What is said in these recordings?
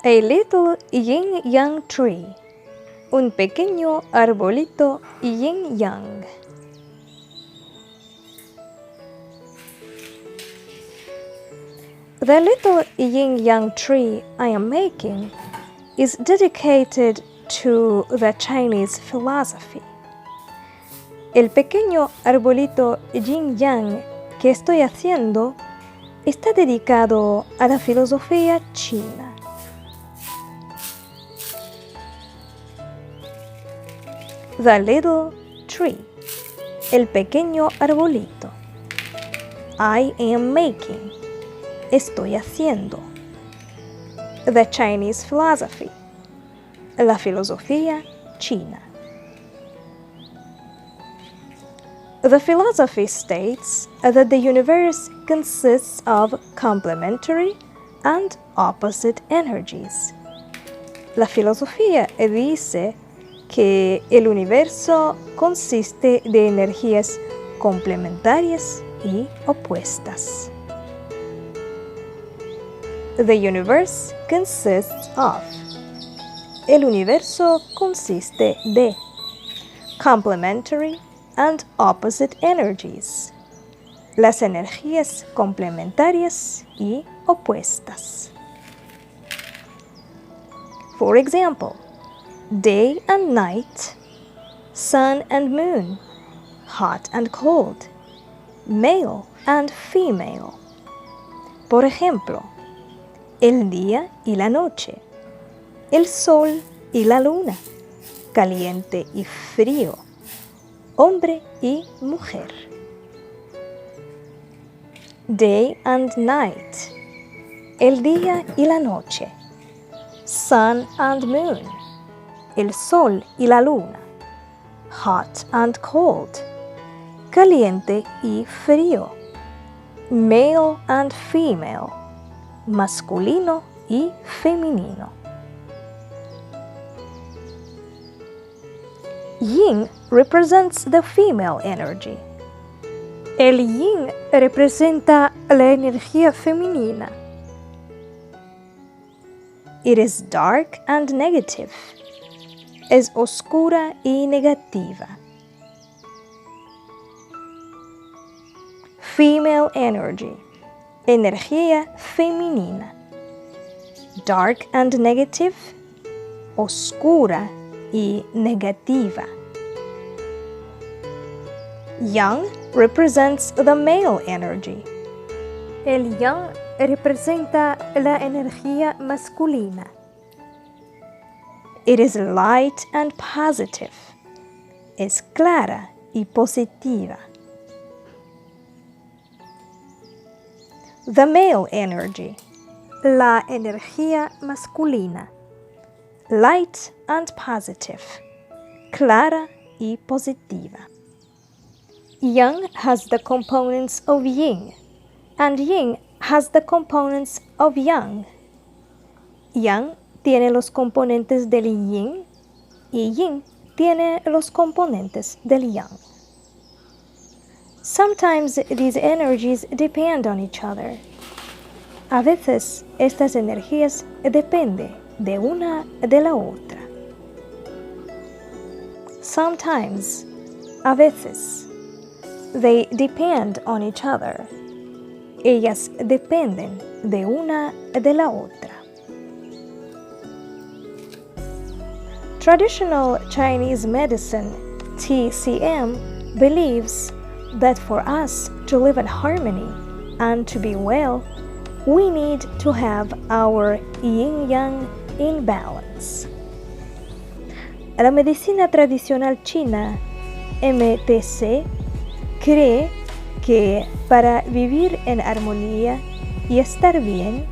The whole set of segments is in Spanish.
A little yin-yang tree. Un pequeño arbolito yin-yang. The little yin-yang tree I am making is dedicated to the Chinese philosophy. El pequeño arbolito yin-yang que estoy haciendo está dedicado a la filosofía china. The little tree. El pequeño arbolito. I am making. Estoy haciendo. The Chinese philosophy. La filosofía china. The philosophy states that the universe consists of complementary and opposite energies. La filosofía dice que el universo consiste de energías complementarias y opuestas. The universe consists of. El universo consiste de complementary and opposite energies. Las energías complementarias y opuestas. For example, day and night, sun and moon, hot and cold, male and female. Por ejemplo, el día y la noche, el sol y la luna, caliente y frío, hombre y mujer. Day and night, el día y la noche, sun and moon, el sol y la luna, hot and cold, caliente y frío, male and female, masculino y femenino. Yin represents the female energy. El yin representa la energía femenina. It is dark and negative. Es oscura y negativa. Female energy. Energía femenina. Dark and negative. Oscura y negativa. Yang represents the male energy. El yang representa la energía masculina. It is light and positive. Es clara y positiva. The male energy. La energía masculina. Light and positive. Clara y positiva. Yang has the components of yin, and yin has the components of yang. Yang tiene los componentes del yin y yin tiene los componentes del yang. Sometimes these energies depend on each other. A veces estas energías dependen de una de la otra. Sometimes, a veces, they depend on each other. Ellas dependen de una de la otra. Traditional Chinese medicine, TCM, believes that for us to live in harmony and to be well, we need to have our yin-yang in balance. La medicina tradicional china, MTC, cree que para vivir en armonía y estar bien,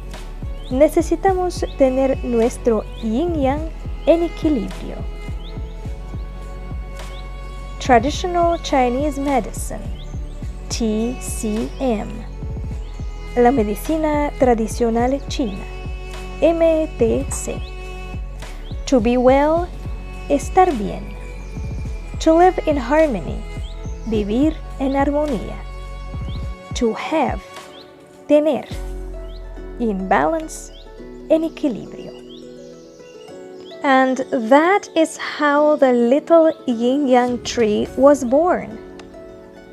necesitamos tener nuestro yin-yang en equilibrio. Traditional Chinese Medicine, TCM. La medicina tradicional china, MTC. To be well, estar bien. To live in harmony, vivir en armonía. To have, tener. In balance, en equilibrio. And that is how the little Yin-Yang tree was born.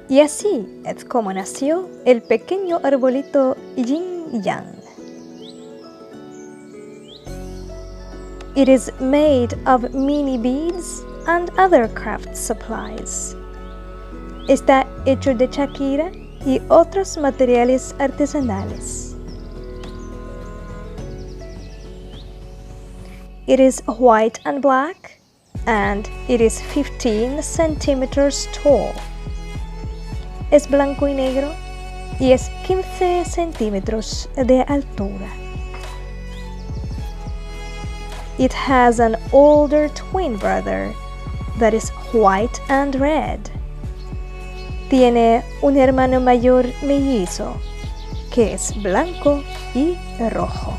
Y así es como nació el pequeño arbolito Yin-Yang. It is made of mini beads and other craft supplies. Está hecho de chaquira y otros materiales artesanales. It is white and black, and it is 15 centimeters tall. Es blanco y negro y es 15 centímetros de altura. It has an older twin brother that is white and red. Tiene un hermano mayor mellizo que es blanco y rojo.